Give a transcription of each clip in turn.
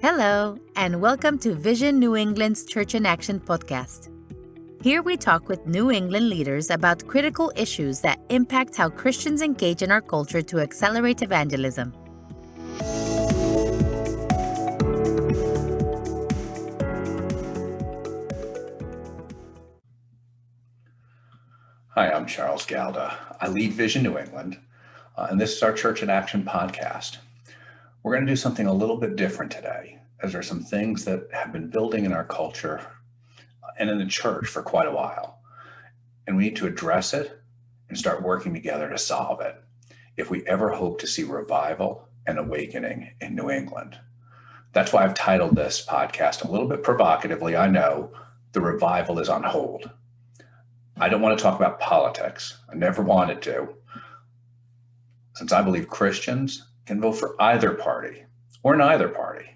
Hello, and welcome to Vision New England's Church in Action podcast. Here we talk with New England leaders about critical issues that impact how Christians engage in our culture to accelerate evangelism. Hi, I'm Charles Galda. I lead Vision New England, and this is our Church in Action podcast. We're going to do something a little bit different today, as there are some things that have been building in our culture and in the church for quite a while. And we need to address it and start working together to solve it if we ever hope to see revival and awakening in New England. That's why I've titled this podcast a little bit provocatively, I know, The Revival is on Hold. I don't want to talk about politics. I never wanted to, since I believe Christians can vote for either party or neither party.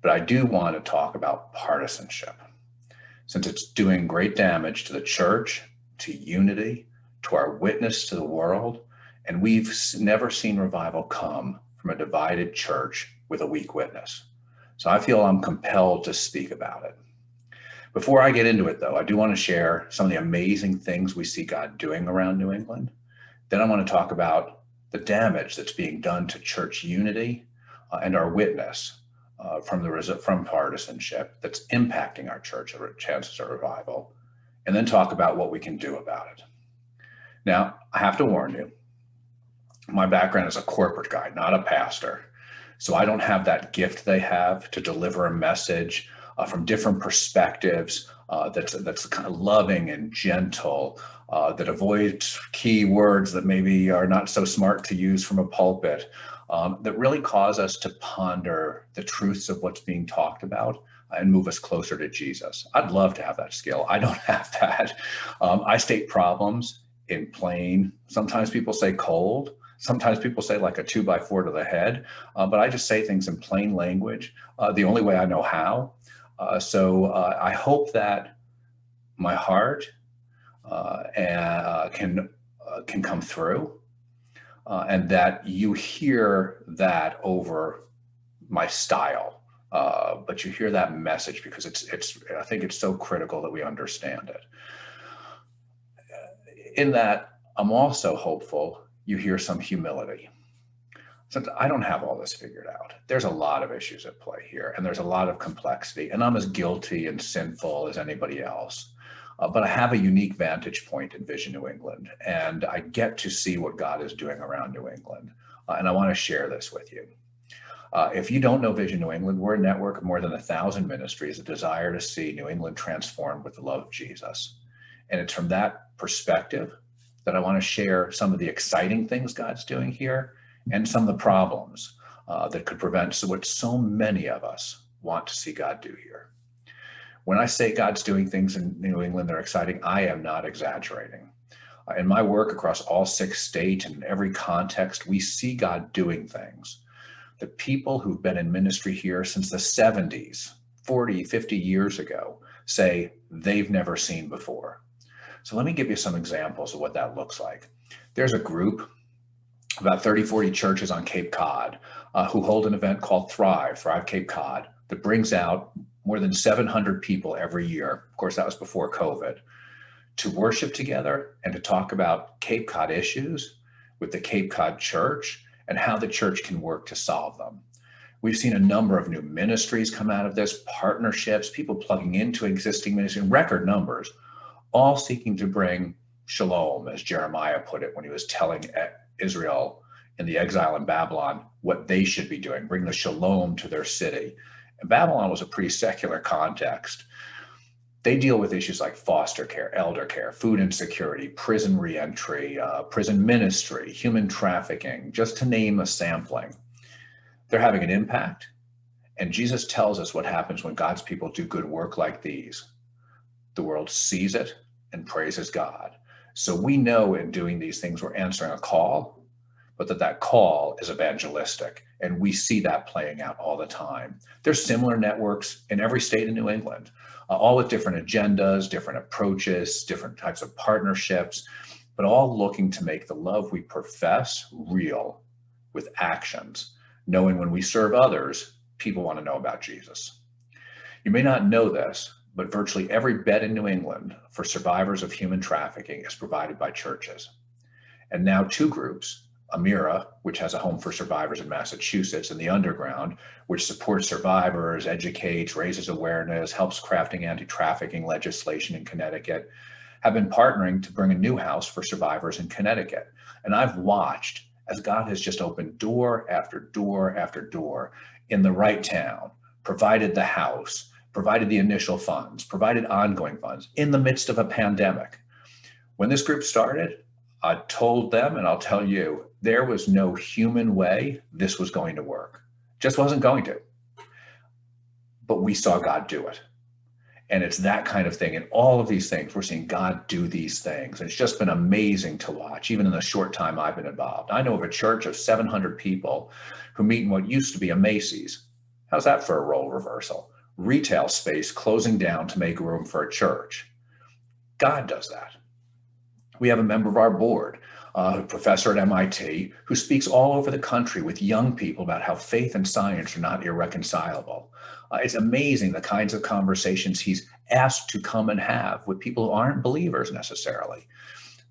But I do want to talk about partisanship, since it's doing great damage to the church, to unity, to our witness to the world, and we've never seen revival come from a divided church with a weak witness. So I feel I'm compelled to speak about it. Before I get into it, though, I do want to share some of the amazing things we see God doing around New England. Then I want to talk about the damage that's being done to church unity and our witness from partisanship that's impacting our church or chances of revival, and then talk about what we can do about it. Now, I have to warn you, my background is a corporate guy, not a pastor. So I don't have that gift they have to deliver a message from different perspectives that's kind of loving and gentle, that avoids key words that maybe are not so smart to use from a pulpit, that really cause us to ponder the truths of what's being talked about and move us closer to Jesus. I'd love to have that skill. I don't have that. I state problems in plain, sometimes people say cold, sometimes people say like a 2x4 to the head, but I just say things in plain language, the only way I know how. So I hope that my heart can come through, and that you hear that over my style, but you hear that message because it's. I think it's so critical that we understand it. In that, I'm also hopeful you hear some humility. Since I don't have all this figured out, there's a lot of issues at play here, and there's a lot of complexity, and I'm as guilty and sinful as anybody else. But I have a unique vantage point in Vision New England, and I get to see what God is doing around New England, and I want to share this with you. If you don't know Vision New England, we're a network of more than 1,000 ministries, a desire to see New England transformed with the love of Jesus. And it's from that perspective that I want to share some of the exciting things God's doing here, and some of the problems that could prevent what so many of us want to see God do here. When I say God's doing things in New England that are exciting, I am not exaggerating. In my work across all 6 states and in every context, we see God doing things that people who've been in ministry here since the 70s, 40, 50 years ago, say they've never seen before. So let me give you some examples of what that looks like. There's a group, about 30, 40 churches on Cape Cod, who hold an event called Thrive Cape Cod, that brings out more than 700 people every year. Of course, that was before COVID, to worship together and to talk about Cape Cod issues with the Cape Cod church and how the church can work to solve them. We've seen a number of new ministries come out of this, partnerships, people plugging into existing ministries in record numbers, all seeking to bring shalom, as Jeremiah put it when he was telling Israel in the exile in Babylon what they should be doing, bring the shalom to their city. And Babylon was a pretty secular context. They deal with issues like foster care, elder care, food insecurity, prison reentry, prison ministry, human trafficking, just to name a sampling. They're having an impact. And Jesus tells us what happens when God's people do good work like these. The world sees it and praises God. So we know in doing these things, we're answering a call, but that call is evangelistic. And we see that playing out all the time. There's similar networks in every state in New England, all with different agendas, different approaches, different types of partnerships, but all looking to make the love we profess real with actions, knowing when we serve others, people want to know about Jesus. You may not know this, but virtually every bed in New England for survivors of human trafficking is provided by churches. And now two groups, Amira, which has a home for survivors in Massachusetts, and the Underground, which supports survivors, educates, raises awareness, helps crafting anti-trafficking legislation in Connecticut, have been partnering to bring a new house for survivors in Connecticut. And I've watched as God has just opened door after door after door in the right town, provided the house, provided the initial funds, provided ongoing funds in the midst of a pandemic. When this group started, I told them, and I'll tell you, there was no human way this was going to work. Just wasn't going to. But we saw God do it. And it's that kind of thing. In all of these things, we're seeing God do these things. And it's just been amazing to watch, even in the short time I've been involved. I know of a church of 700 people who meet in what used to be a Macy's. How's that for a role reversal? Retail space closing down to make room for a church. God does that. We have a member of our board, a professor at MIT, who speaks all over the country with young people about how faith and science are not irreconcilable. It's amazing the kinds of conversations he's asked to come and have with people who aren't believers necessarily.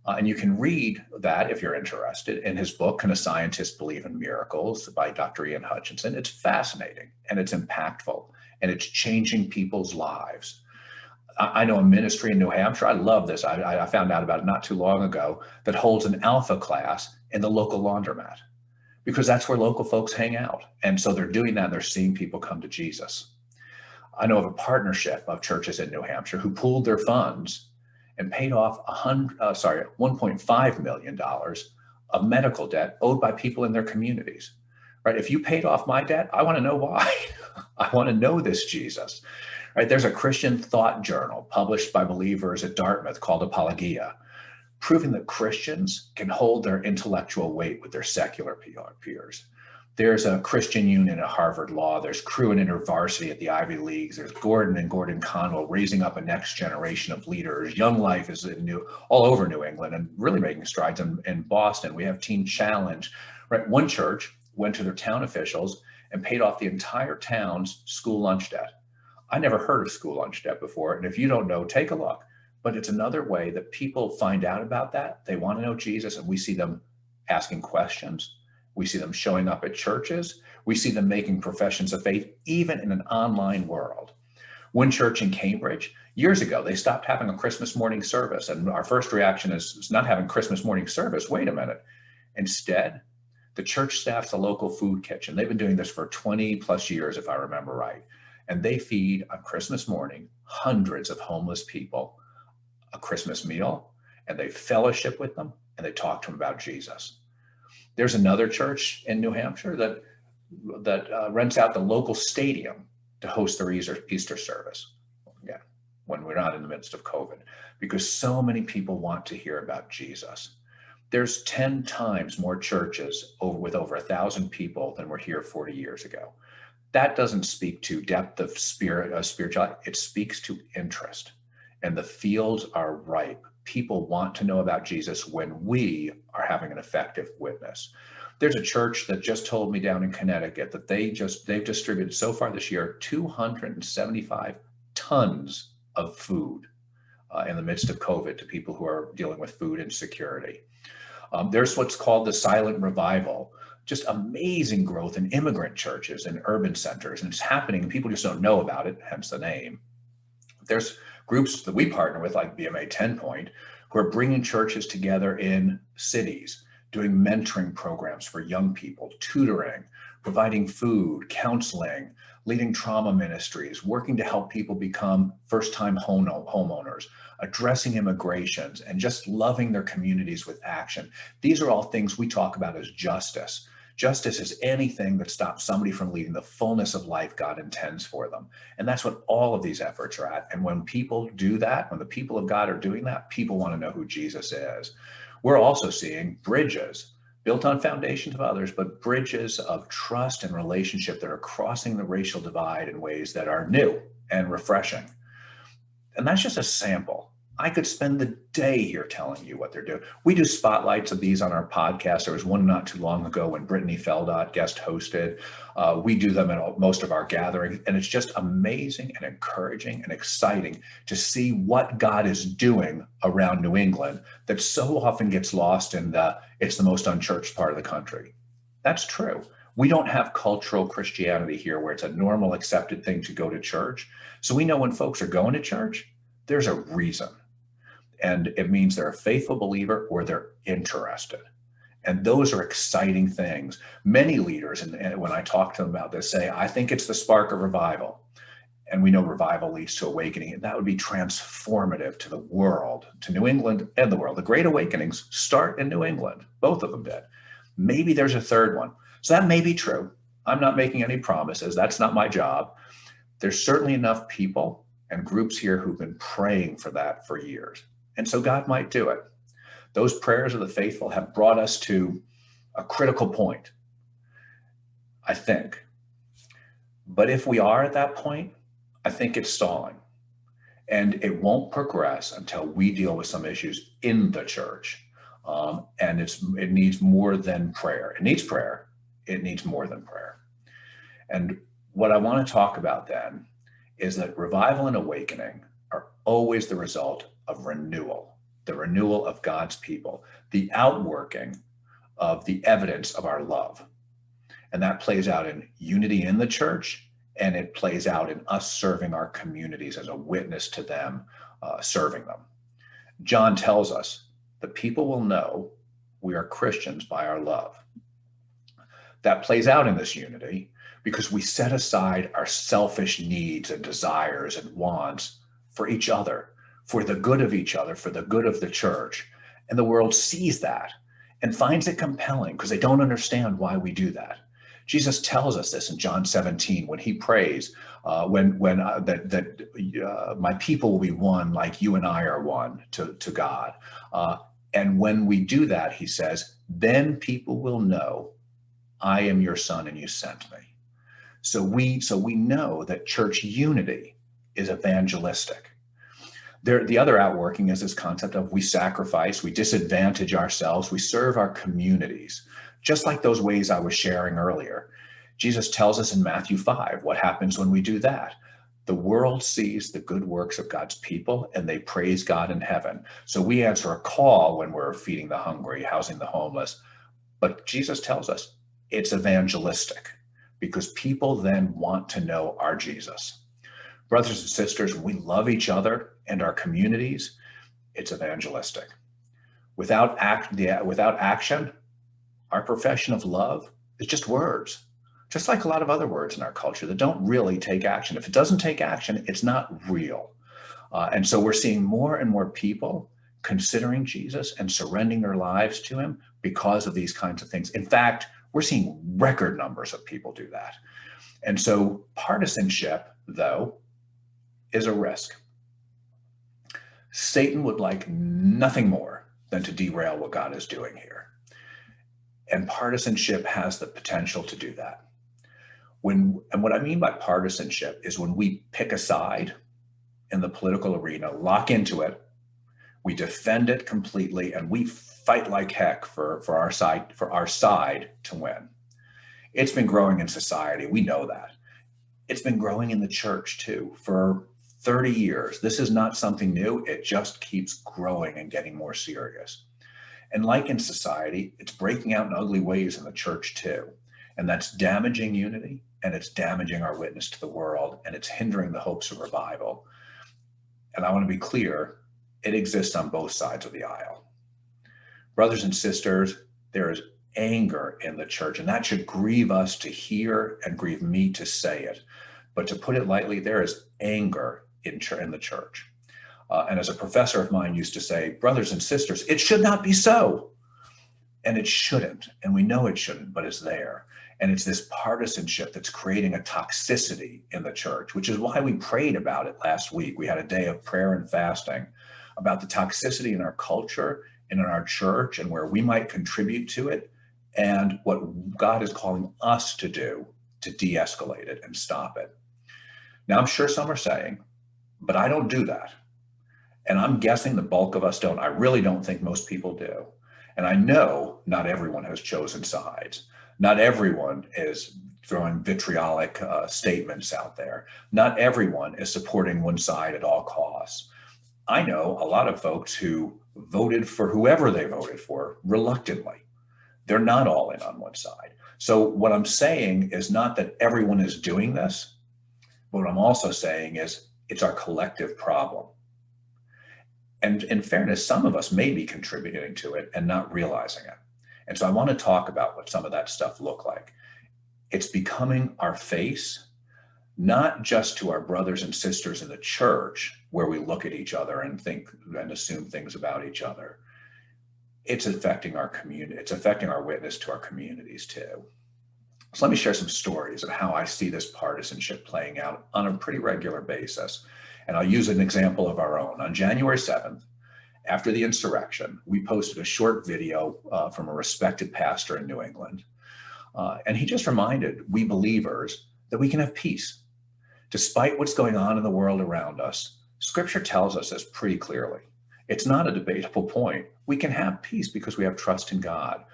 And you can read that, if you're interested, in his book, Can a Scientist Believe in Miracles, by Dr. Ian Hutchinson. It's fascinating, and it's impactful, and it's changing people's lives. I know a ministry in New Hampshire, I love this, I found out about it not too long ago, that holds an alpha class in the local laundromat, because that's where local folks hang out. And so they're doing that, and they're seeing people come to Jesus. I know of a partnership of churches in New Hampshire who pooled their funds and paid off $1.5 million of medical debt owed by people in their communities. Right? If you paid off my debt, I want to know why. I want to know this Jesus. Right? There's a Christian thought journal published by believers at Dartmouth called Apologia, proving that Christians can hold their intellectual weight with their secular peers. There's a Christian Union at Harvard Law. There's Crew and InterVarsity at the Ivy Leagues. There's Gordon and Gordon Conwell raising up a next generation of leaders. Young Life is all over New England and really making strides in Boston. We have Teen Challenge. Right? One church went to their town officials and paid off the entire town's school lunch debt. I never heard of school lunch debt before. And if you don't know, take a look. But it's another way that people find out about that. They want to know Jesus, and we see them asking questions. We see them showing up at churches. We see them making professions of faith, even in an online world. One church in Cambridge, years ago, they stopped having a Christmas morning service. And our first reaction is not having Christmas morning service. Wait a minute. Instead, the church staffs a local food kitchen. They've been doing this for 20 plus years, if I remember right. And they feed on Christmas morning hundreds of homeless people a Christmas meal, and they fellowship with them, and they talk to them about Jesus. There's another church in New Hampshire that rents out the local stadium to host their Easter service. Again, when we're not in the midst of COVID, because so many people want to hear about Jesus. There's 10 times more churches with over 1,000 people than were here 40 years ago. That doesn't speak to depth of spirituality. It speaks to interest. And the fields are ripe. People want to know about Jesus when we are having an effective witness. There's a church that just told me down in Connecticut that they've distributed so far this year 275 tons of food in the midst of COVID to people who are dealing with food insecurity. There's what's called the Silent Revival, just amazing growth in immigrant churches and urban centers. And it's happening, and people just don't know about it, hence the name. There's groups that we partner with, like BMA 10 Point, who are bringing churches together in cities, doing mentoring programs for young people, tutoring, providing food, counseling, leading trauma ministries, working to help people become first-time homeowners, addressing immigrations, and just loving their communities with action. These are all things we talk about as justice. Justice is anything that stops somebody from leading the fullness of life God intends for them. And that's what all of these efforts are at. And when people do that, when the people of God are doing that, people want to know who Jesus is. We're also seeing bridges built on foundations of others, but bridges of trust and relationship that are crossing the racial divide in ways that are new and refreshing. And that's just a sample. I could spend the day here telling you what they're doing. We do spotlights of these on our podcast. There was one not too long ago when Brittany Feldot guest hosted. We do them at most of our gatherings, and it's just amazing and encouraging and exciting to see what God is doing around New England that so often gets lost in it's the most unchurched part of the country. That's true. We don't have cultural Christianity here where it's a normal, accepted thing to go to church. So we know when folks are going to church, there's a reason. And it means they're a faithful believer or they're interested. And those are exciting things. Many leaders, and when I talk to them about this, say, I think it's the spark of revival. And we know revival leads to awakening, and that would be transformative to the world, to New England and the world. The Great Awakenings start in New England. Both of them did. Maybe there's a third one. So that may be true. I'm not making any promises. That's not my job. There's certainly enough people and groups here who've been praying for that for years. And so God might do it. Those prayers of the faithful have brought us to a critical point, I think. But if we are at that point, I think it's stalling. And it won't progress until we deal with some issues in the church. And it needs more than prayer. It needs prayer. It needs more than prayer. And what I want to talk about then is that revival and awakening are always the result of renewal, the renewal of God's people, the outworking of the evidence of our love. And that plays out in unity in the church, and it plays out in us serving our communities as a witness to them, serving them. John tells us that people will know we are Christians by our love. That plays out in this unity because we set aside our selfish needs and desires and wants for each other, for the good of each other, for the good of the church. And the world sees that and finds it compelling because they don't understand why we do that. Jesus tells us this in John 17 when he prays, that my people will be one like you and I are one to God. And when we do that, he says, then people will know I am your son and you sent me. So we know that church unity is evangelistic. The other outworking is this concept of we sacrifice, we disadvantage ourselves, we serve our communities, just like those ways I was sharing earlier. Jesus tells us in Matthew 5 what happens when we do that. The world sees the good works of God's people and they praise God in heaven. So we answer a call when we're feeding the hungry, housing the homeless. But Jesus tells us it's evangelistic because people then want to know our Jesus. Brothers and sisters, when we love each other and our communities, it's evangelistic. Without action, our profession of love is just words, just like a lot of other words in our culture that don't really take action. If it doesn't take action, it's not real. And so we're seeing more and more people considering Jesus and surrendering their lives to him because of these kinds of things. In fact, we're seeing record numbers of people do that. And so partisanship, though, is a risk. Satan would like nothing more than to derail what God is doing here. And partisanship has the potential to do that. And what I mean by partisanship is when we pick a side in the political arena, lock into it, we defend it completely, and we fight like heck for our side to win. It's been growing in society. We know that. It's been growing in the church too for 30 years. This is not something new. It just keeps growing and getting more serious. And like in society, it's breaking out in ugly ways in the church too. And that's damaging unity, and it's damaging our witness to the world, and it's hindering the hopes of revival. And I want to be clear, it exists on both sides of the aisle. Brothers and sisters, there is anger in the church, and that should grieve us to hear and grieve me to say it. But to put it lightly, there is anger in the church. And as a professor of mine used to say, brothers and sisters, it should not be so. And it shouldn't. And we know it shouldn't, but it's there. And it's this partisanship that's creating a toxicity in the church, which is why we prayed about it last week. We had a day of prayer and fasting about the toxicity in our culture and in our church and where we might contribute to it and what God is calling us to do to de-escalate it and stop it. Now, I'm sure some are saying, but I don't do that. And I'm guessing the bulk of us don't. I really don't think most people do. And I know not everyone has chosen sides. Not everyone is throwing vitriolic statements out there. Not everyone is supporting one side at all costs. I know a lot of folks who voted for whoever they voted for reluctantly. They're not all in on one side. So what I'm saying is not that everyone is doing this. What I'm also saying is it's our collective problem. And in fairness, some of us may be contributing to it and not realizing it. And so I want to talk about what some of that stuff look like. It's becoming our face, not just to our brothers and sisters in the church, where we look at each other and think and assume things about each other. It's affecting our community. It's affecting our witness to our communities too. So let me share some stories of how I see this partisanship playing out on a pretty regular basis. And I'll use an example of our own. On January 7th, after the insurrection, we posted a short video from a respected pastor in New England. And he just reminded we believers that we can have peace. Despite what's going on in the world around us, Scripture tells us this pretty clearly. It's not a debatable point. We can have peace because we have trust in God.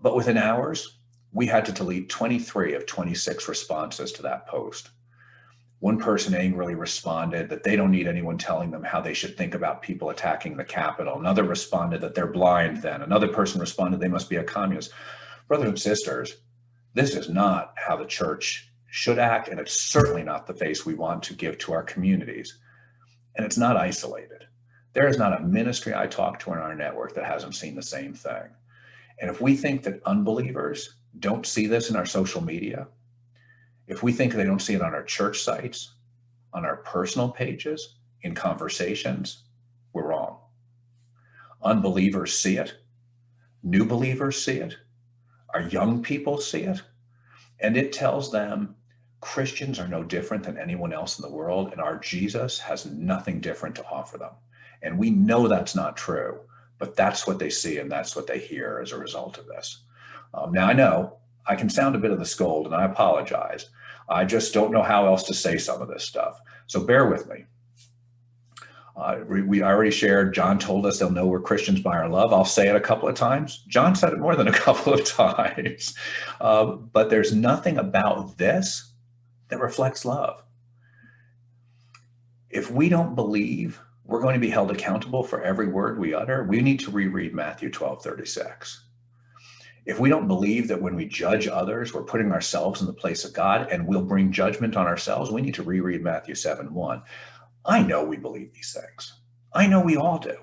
But within hours, we had to delete 23 of 26 responses to that post. One person angrily responded that they don't need anyone telling them how they should think about people attacking the Capitol. Another responded that they're blind then. Another person responded they must be a communist. Brothers and sisters, this is not how the church should act, and it's certainly not the face we want to give to our communities. And it's not isolated. There is not a ministry I talk to in our network that hasn't seen the same thing. And if we think that unbelievers don't see this in our social media, if we think they don't see it on our church sites, on our personal pages, in conversations, we're wrong. Unbelievers see it. New believers see it. Our young people see it. And it tells them Christians are no different than anyone else in the world, and our Jesus has nothing different to offer them. And we know that's not true, but that's what they see and that's what they hear as a result of this. Now, I know I can sound a bit of the scold, and I apologize. I just don't know how else to say some of this stuff. So bear with me. We already shared, John told us they'll know we're Christians by our love. I'll say it a couple of times. John said it more than a couple of times. But there's nothing about this that reflects love. If we don't believe we're going to be held accountable for every word we utter, we need to reread Matthew 12:36. If we don't believe that when we judge others, we're putting ourselves in the place of God and we'll bring judgment on ourselves, we need to reread Matthew 7:1. I know we believe these things. I know we all do.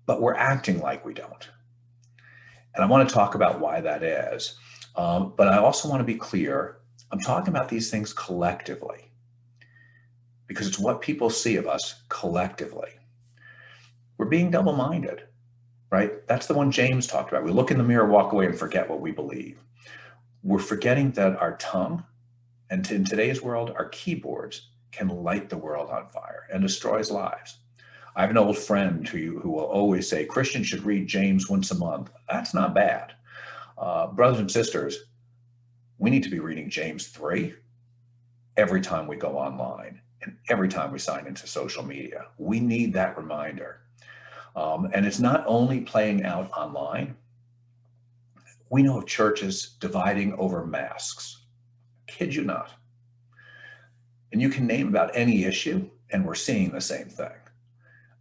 But we're acting like we don't. And I want to talk about why that is. But I also want to be clear, I'm talking about these things collectively, because it's what people see of us collectively. We're being double-minded, right? That's the one James talked about. We look in the mirror, walk away, and forget what we believe. We're forgetting that our tongue, and in today's world, our keyboards can light the world on fire and destroys lives. I have an old friend who will always say, Christians should read James once a month. That's not bad. Brothers and sisters, we need to be reading James 3 every time we go online and every time we sign into social media. We need that reminder. And it's not only playing out online. We know of churches dividing over masks. Kid you not. And you can name about any issue, and we're seeing the same thing.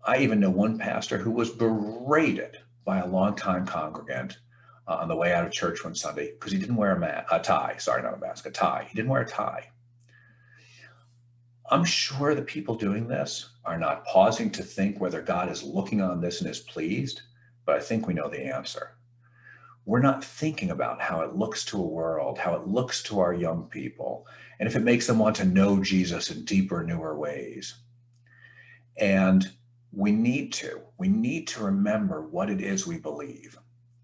I even know one pastor who was berated by a longtime congregant on the way out of church one Sunday because he didn't wear a tie. Sorry, not a mask, a tie. He didn't wear a tie. I'm sure the people doing this are not pausing to think whether God is looking on this and is pleased, but I think we know the answer. We're not thinking about how it looks to a world, how it looks to our young people, and if it makes them want to know Jesus in deeper, newer ways. And we need to remember what it is we believe,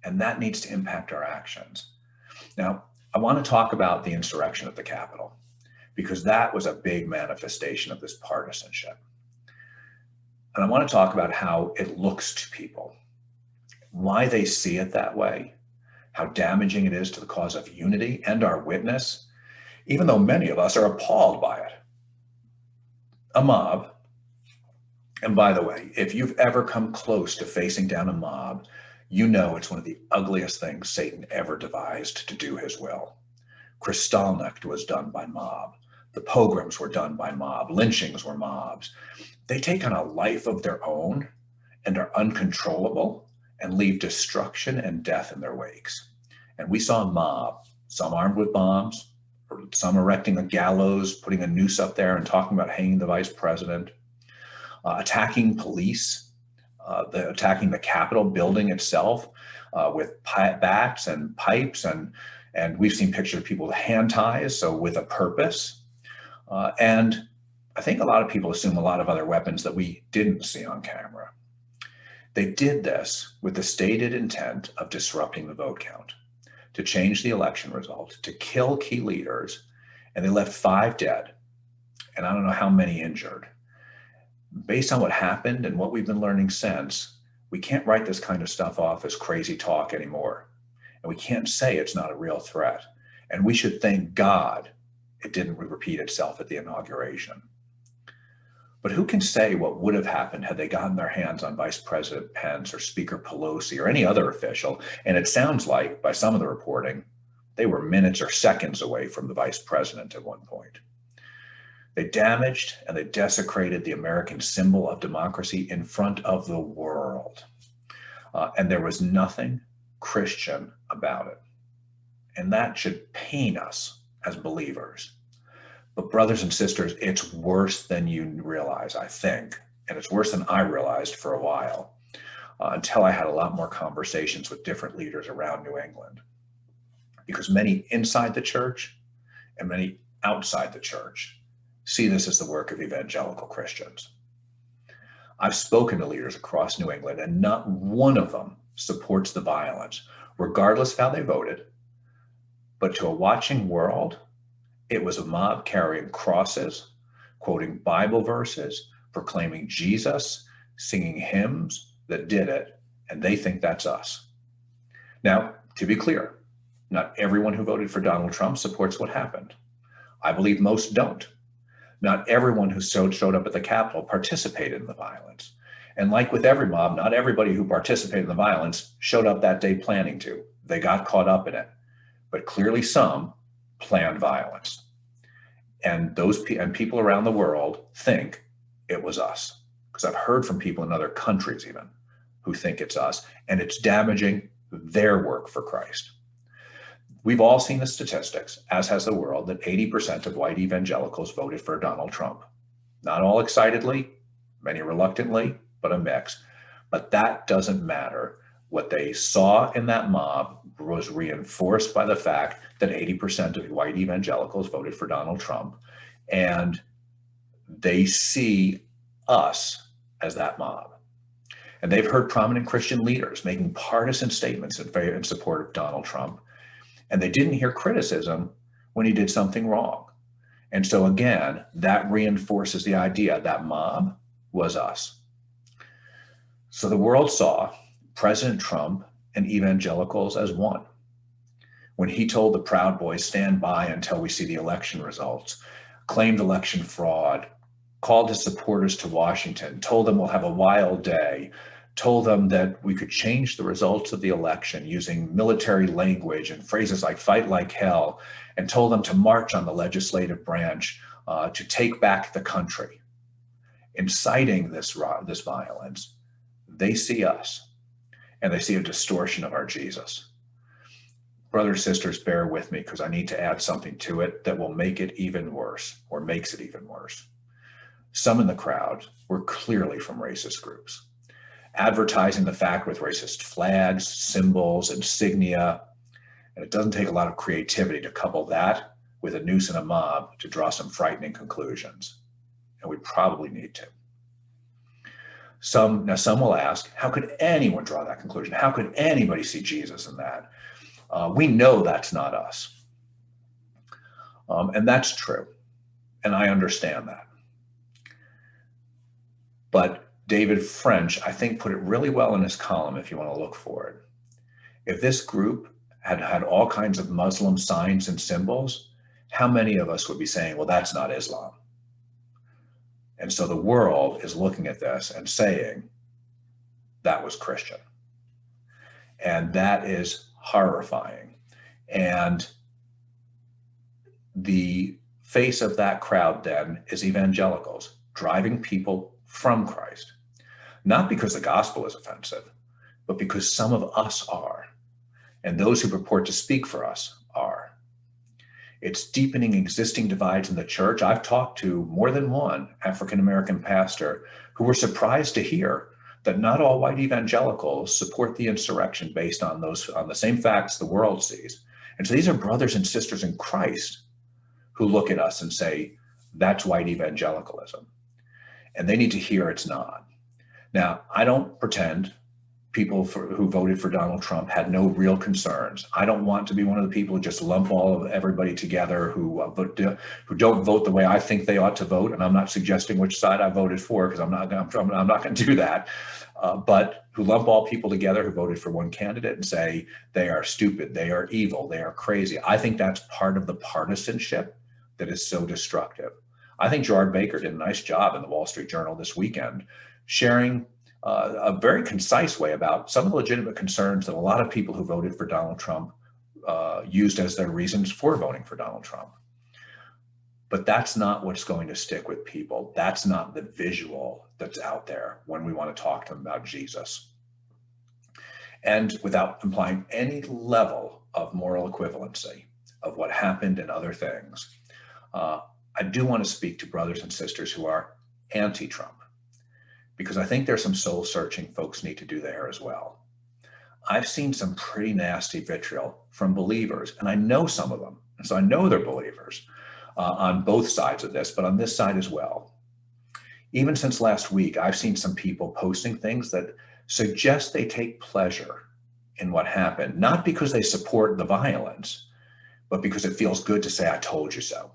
and that needs to impact our actions. Now, I want to talk about the insurrection at the Capitol, because that was a big manifestation of this partisanship. And I want to talk about how it looks to people, why they see it that way, how damaging it is to the cause of unity and our witness, even though many of us are appalled by it. A mob, And by the way, if you've ever come close to facing down a mob, you know it's one of the ugliest things Satan ever devised to do his will. Kristallnacht was done by mob. The pogroms were done by mob. Lynchings were mobs. They take on a life of their own and are uncontrollable and leave destruction and death in their wakes. And we saw a mob, some armed with bombs, or some erecting a gallows, putting a noose up there and talking about hanging the vice president, attacking police, attacking the Capitol building itself with bats and pipes. And we've seen pictures of people with hand ties, so with a purpose. And I think a lot of people assume a lot of other weapons that we didn't see on camera. They did this with the stated intent of disrupting the vote count, to change the election result, to kill key leaders, and they left 5 dead, and I don't know how many injured. Based on what happened and what we've been learning since, we can't write this kind of stuff off as crazy talk anymore. And we can't say it's not a real threat. And we should thank God it didn't repeat itself at the inauguration. But who can say what would have happened had they gotten their hands on Vice President Pence or Speaker Pelosi or any other official? And it sounds like, by some of the reporting, they were minutes or seconds away from the vice president at one point. They damaged and they desecrated the American symbol of democracy in front of the world. And there was nothing Christian about it. And that should pain us as believers. But brothers and sisters, it's worse than you realize, I think. And it's worse than I realized for a while, until I had a lot more conversations with different leaders around New England. Because many inside the church and many outside the church see this as the work of evangelical Christians. I've spoken to leaders across New England, and not one of them supports the violence, regardless of how they voted. But to a watching world, it was a mob carrying crosses, quoting Bible verses, proclaiming Jesus, singing hymns that did it, and they think that's us. Now, to be clear, not everyone who voted for Donald Trump supports what happened. I believe most don't. Not everyone who showed up at the Capitol participated in the violence. And like with every mob, not everybody who participated in the violence showed up that day planning to. They got caught up in it. But clearly some planned violence. And people around the world think it was us. Because I've heard from people in other countries even who think it's us, and it's damaging their work for Christ. We've all seen the statistics, as has the world, that 80% of white evangelicals voted for Donald Trump. Not all excitedly, many reluctantly, but a mix. But that doesn't matter. What they saw in that mob was reinforced by the fact that 80% of white evangelicals voted for Donald Trump, and they see us as that mob. And they've heard prominent Christian leaders making partisan statements in support of Donald Trump, and they didn't hear criticism when he did something wrong. And so again, that reinforces the idea that mob was us. So the world saw President Trump and evangelicals as one. When he told the Proud Boys, stand by until we see the election results, claimed election fraud, called his supporters to Washington, told them we'll have a wild day, told them that we could change the results of the election using military language and phrases like fight like hell, and told them to march on the legislative branch to take back the country. Inciting this violence, they see us, and they see a distortion of our Jesus. Brothers and sisters, bear with me because I need to add something to it that will make it even worse, or makes it even worse. Some in the crowd were clearly from racist groups, advertising the fact with racist flags, symbols, insignia, and it doesn't take a lot of creativity to couple that with a noose and a mob to draw some frightening conclusions, and we probably need to. Some will ask, how could anyone draw that conclusion? How could anybody see Jesus in that? We know that's not us. And that's true. And I understand that. But David French, I think, put it really well in his column, if you want to look for it. If this group had all kinds of Muslim signs and symbols, how many of us would be saying, well, that's not Islam? And so the world is looking at this and saying, that was Christian. And that is horrifying. And the face of that crowd then is evangelicals driving people from Christ, not because the gospel is offensive, but because some of us are, and those who purport to speak for us are. It's deepening existing divides in the church. I've talked to more than one African-American pastor who were surprised to hear that not all white evangelicals support the insurrection based on the same facts the world sees. And so these are brothers and sisters in Christ who look at us and say, that's white evangelicalism. And they need to hear it's not. Now, I don't pretend people who voted for Donald Trump had no real concerns. I don't want to be one of the people who just lump all of everybody together who don't vote the way I think they ought to vote. And I'm not suggesting which side I voted for, because I'm not going to do that. But who lump all people together who voted for one candidate and say they are stupid, they are evil, they are crazy. I think that's part of the partisanship that is so destructive. I think Gerard Baker did a nice job in the Wall Street Journal this weekend, sharing a very concise way about some of the legitimate concerns that a lot of people who voted for Donald Trump used as their reasons for voting for Donald Trump. But that's not what's going to stick with people. That's not the visual that's out there when we want to talk to them about Jesus. And without implying any level of moral equivalency of what happened in other things, I do want to speak to brothers and sisters who are anti-Trump, because I think there's some soul searching folks need to do there as well. I've seen some pretty nasty vitriol from believers, and I know some of them. And so I know they're believers on both sides of this, but on this side as well. Even since last week, I've seen some people posting things that suggest they take pleasure in what happened, not because they support the violence, but because it feels good to say, I told you so.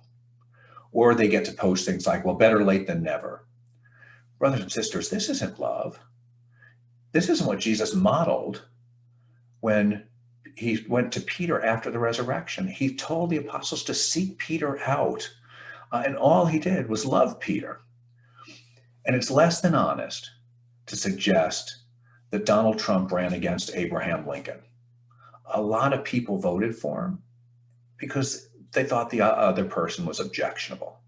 Or they get to post things like, well, better late than never. Brothers and sisters, this isn't love. This isn't what Jesus modeled when he went to Peter after the resurrection. He told the apostles to seek Peter out, and all he did was love Peter. And it's less than honest to suggest that Donald Trump ran against Abraham Lincoln. A lot of people voted for him because they thought the other person was objectionable.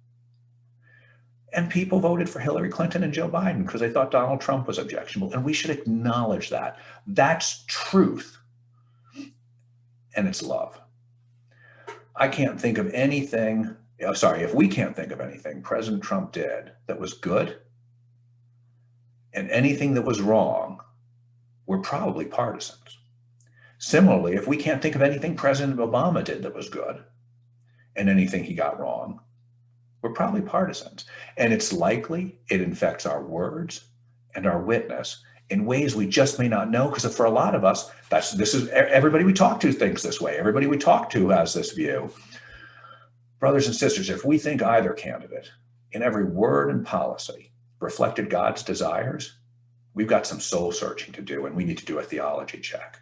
And people voted for Hillary Clinton and Joe Biden because they thought Donald Trump was objectionable. And we should acknowledge that. That's truth. And it's love. I can't think of anything, if we can't think of anything President Trump did that was good, and anything that was wrong, we're probably partisans. Similarly, if we can't think of anything President Obama did that was good, and anything he got wrong, we're probably partisans. And it's likely it infects our words and our witness in ways we just may not know, because for a lot of us, this is everybody we talk to thinks this way. Everybody we talk to has this view. Brothers and sisters, if we think either candidate in every word and policy reflected God's desires, we've got some soul searching to do, and we need to do a theology check.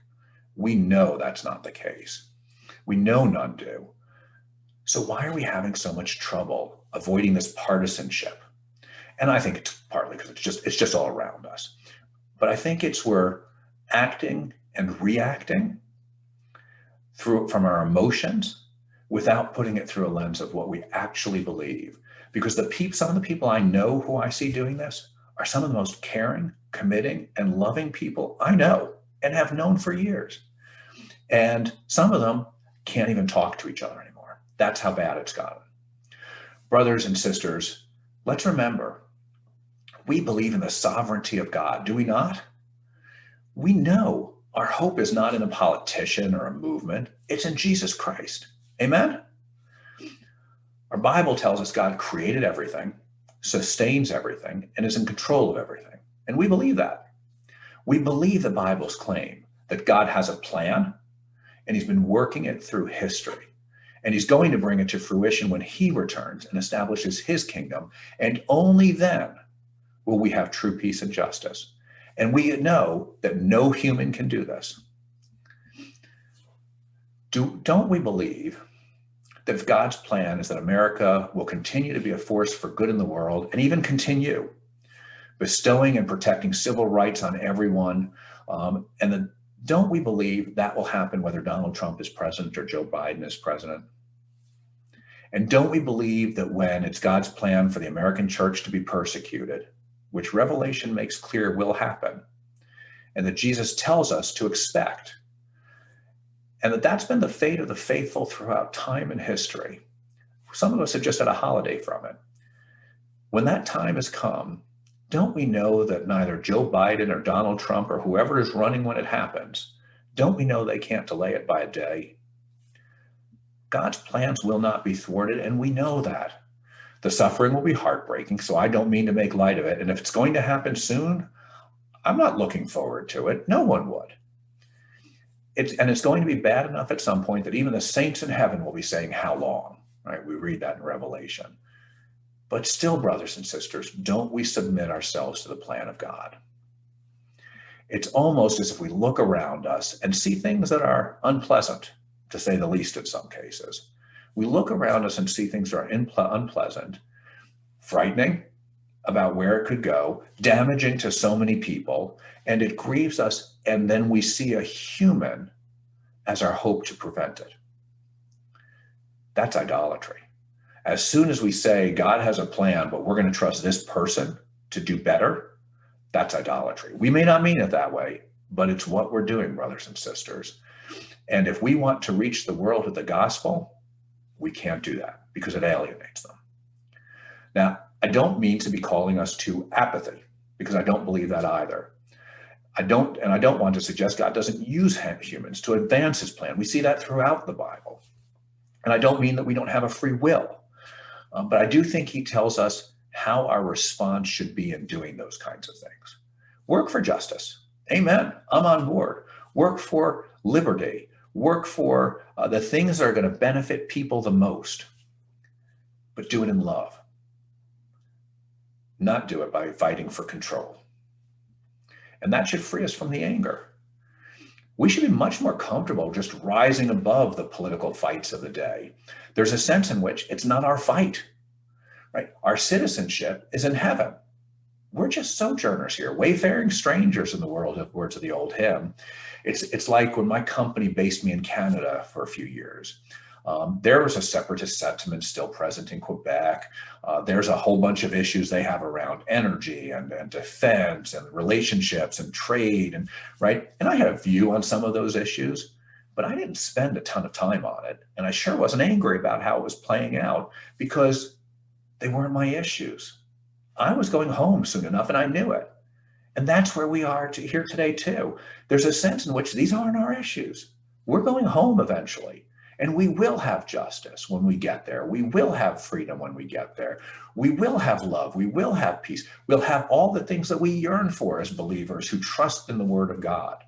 We know that's not the case. We know none do. So why are we having so much trouble avoiding this partisanship? And I think it's partly because it's just all around us. But I think we're acting and reacting from our emotions without putting it through a lens of what we actually believe. Because some of the people I know who I see doing this are some of the most caring, committing, and loving people I know and have known for years. And some of them can't even talk to each other anymore. That's how bad it's gotten. Brothers and sisters, let's remember, we believe in the sovereignty of God, do we not? We know our hope is not in a politician or a movement. It's in Jesus Christ. Amen? Our Bible tells us God created everything, sustains everything, and is in control of everything. And we believe that. We believe the Bible's claim that God has a plan, and he's been working it through history. And he's going to bring it to fruition when he returns and establishes his kingdom. And only then will we have true peace and justice. And we know that no human can do this. Don't we believe that if God's plan is that America will continue to be a force for good in the world and even continue bestowing and protecting civil rights on everyone, and then don't we believe that will happen whether Donald Trump is president or Joe Biden is president? And don't we believe that when it's God's plan for the American church to be persecuted, which Revelation makes clear will happen, and that Jesus tells us to expect, and that that's been the fate of the faithful throughout time and history? Some of us have just had a holiday from it. When that time has come, don't we know that neither Joe Biden or Donald Trump or whoever is running when it happens, don't we know they can't delay it by a day? God's plans will not be thwarted, and we know that. The suffering will be heartbreaking, so I don't mean to make light of it. And if it's going to happen soon, I'm not looking forward to it. No one would. It's going to be bad enough at some point that even the saints in heaven will be saying, how long? Right? We read that in Revelation. But still, brothers and sisters, don't we submit ourselves to the plan of God? It's almost as if we look around us and see things that are unpleasant, to say the least in some cases. We look around us and see things that are unpleasant, frightening about where it could go, damaging to so many people, and it grieves us, and then we see a human as our hope to prevent it. That's idolatry. As soon as we say God has a plan, but we're going to trust this person to do better, that's idolatry. We may not mean it that way, but it's what we're doing, brothers and sisters. And if we want to reach the world with the gospel, we can't do that because it alienates them. Now, I don't mean to be calling us to apathy, because I don't believe that either. I don't want to suggest God doesn't use humans to advance his plan. We see that throughout the Bible. And I don't mean that we don't have a free will. But I do think he tells us how our response should be in doing those kinds of things. Work for justice. Amen. I'm on board. Work for liberty. Work for the things that are going to benefit people the most. But do it in love. Not do it by fighting for control. And that should free us from the anger. We should be much more comfortable just rising above the political fights of the day. There's a sense in which it's not our fight, right? Our citizenship is in heaven. We're just sojourners here, wayfaring strangers in the world, of words of the old hymn. It's like when my company based me in Canada for a few years. There was a separatist sentiment still present in Quebec. There's a whole bunch of issues they have around energy and defense and relationships and trade, and right. And I had a view on some of those issues, but I didn't spend a ton of time on it. And I sure wasn't angry about how it was playing out because they weren't my issues. I was going home soon enough, and I knew it. And that's where we are here today too. There's a sense in which these aren't our issues. We're going home eventually. And we will have justice when we get there. We will have freedom when we get there. We will have love. We will have peace. We'll have all the things that we yearn for as believers who trust in the word of God.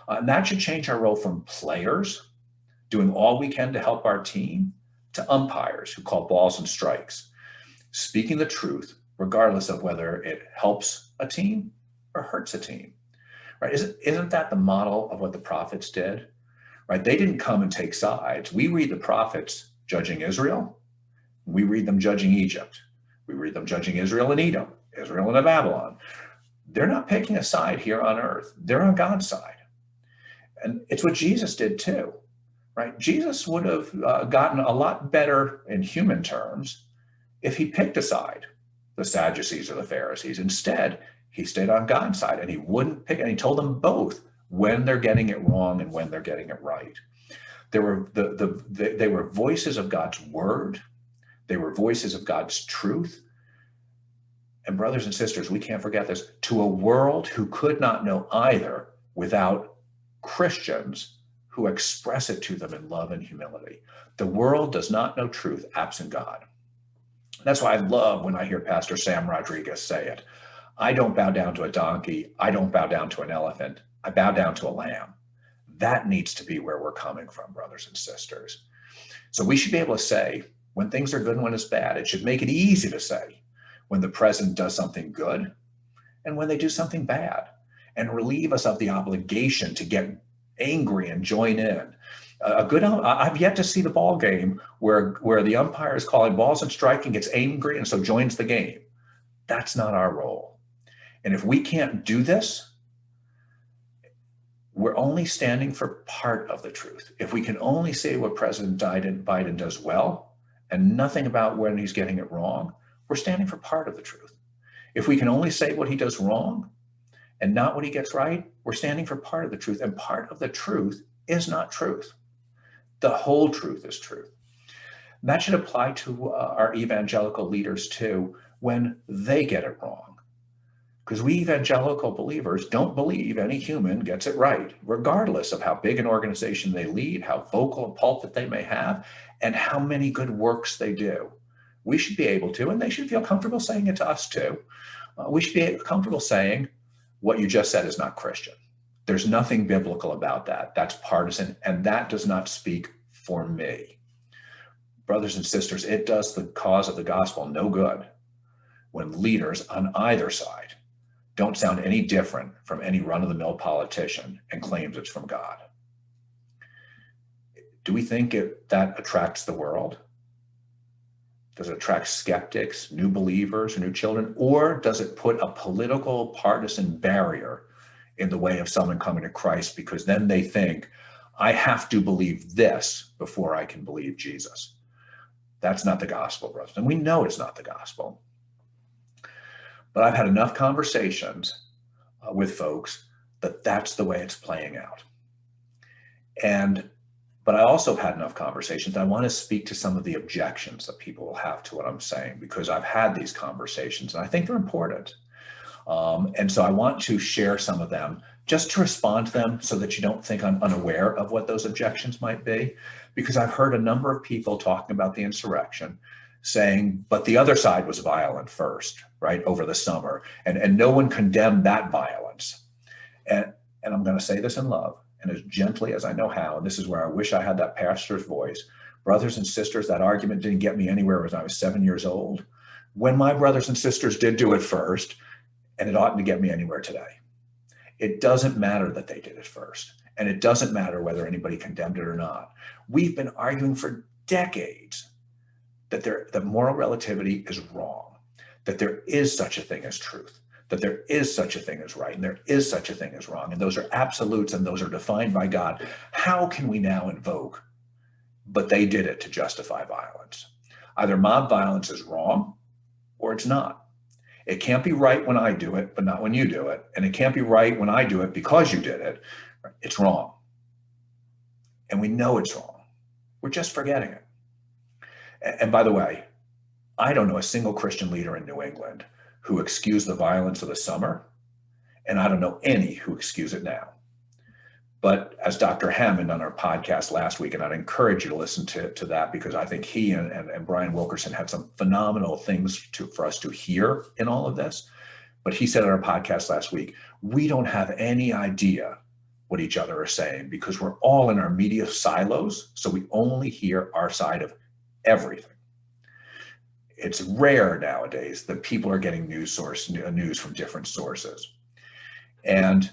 And that should change our role from players, doing all we can to help our team, to umpires who call balls and strikes, speaking the truth, regardless of whether it helps a team or hurts a team. Right? Isn't that the model of what the prophets did? Right? They didn't come and take sides. We read the prophets judging Israel. We read them judging Egypt. We read them judging Israel and Edom, Israel and Babylon. They're not picking a side here on earth. They're on God's side. And it's what Jesus did too, right? Jesus would have gotten a lot better in human terms if he picked a side, the Sadducees or the Pharisees. Instead, he stayed on God's side, and he wouldn't pick, and he told them both when they're getting it wrong and when they're getting it right. They were voices of God's word. They were voices of God's truth. And brothers and sisters, we can't forget this, to a world who could not know either without Christians who express it to them in love and humility. The world does not know truth absent God. That's why I love when I hear Pastor Sam Rodriguez say it. I don't bow down to a donkey. I don't bow down to an elephant. I bow down to a lamb. That needs to be where we're coming from, brothers and sisters. So we should be able to say when things are good and when it's bad. It should make it easy to say when the president does something good and when they do something bad, and relieve us of the obligation to get angry and join in. I've yet to see the ball game where the umpire is calling balls and striking, gets angry, and so joins the game. That's not our role. And if we can't do this, we're only standing for part of the truth. If we can only say what President Biden does well and nothing about when he's getting it wrong, we're standing for part of the truth. If we can only say what he does wrong and not what he gets right, we're standing for part of the truth. And part of the truth is not truth. The whole truth is truth. And that should apply to our evangelical leaders too when they get it wrong. Because we evangelical believers don't believe any human gets it right, regardless of how big an organization they lead, how vocal a pulpit they may have, and how many good works they do. We should be able to, and they should feel comfortable saying it to us too. We should be comfortable saying what you just said is not Christian. There's nothing biblical about that. That's partisan, and that does not speak for me. Brothers and sisters, it does the cause of the gospel no good when leaders on either side don't sound any different from any run-of-the-mill politician and claims it's from God. Do we think that attracts the world? Does it attract skeptics, new believers, new children, or does it put a political partisan barrier in the way of someone coming to Christ because then they think, I have to believe this before I can believe Jesus? That's not the gospel, brothers. And we know it's not the gospel. But I've had enough conversations with folks that that's the way it's playing out. But I also have had enough conversations. I want to speak to some of the objections that people will have to what I'm saying, because I've had these conversations and I think they're important. And so I want to share some of them just to respond to them so that you don't think I'm unaware of what those objections might be, because I've heard a number of people talking about the insurrection saying, but the other side was violent first, right, over the summer, and no one condemned that violence. And I'm going to say this in love and as gently as I know how, and this is where I wish I had that pastor's voice. Brothers and sisters, that argument didn't get me anywhere when I was 7 years old. When my brothers and sisters did do it first, and it oughtn't to get me anywhere today. It doesn't matter that they did it first, and it doesn't matter whether anybody condemned it or not. We've been arguing for decades that moral relativity is wrong, that there is such a thing as truth, that there is such a thing as right, and there is such a thing as wrong, and those are absolutes, and those are defined by God. How can we now invoke, but they did it to justify violence? Either mob violence is wrong, or it's not. It can't be right when I do it, but not when you do it, and it can't be right when I do it because you did it. It's wrong. And we know it's wrong. We're just forgetting it. And by the way, I don't know a single Christian leader in New England who excused the violence of the summer, and I don't know any who excuse it now. But as Dr. Hammond on our podcast last week, and I'd encourage you to listen to that, because I think he and Brian Wilkerson had some phenomenal things for us to hear in all of this. But he said on our podcast last week, we don't have any idea what each other are saying because we're all in our media silos, so we only hear our side of everything. It's rare nowadays that people are getting news from different sources. And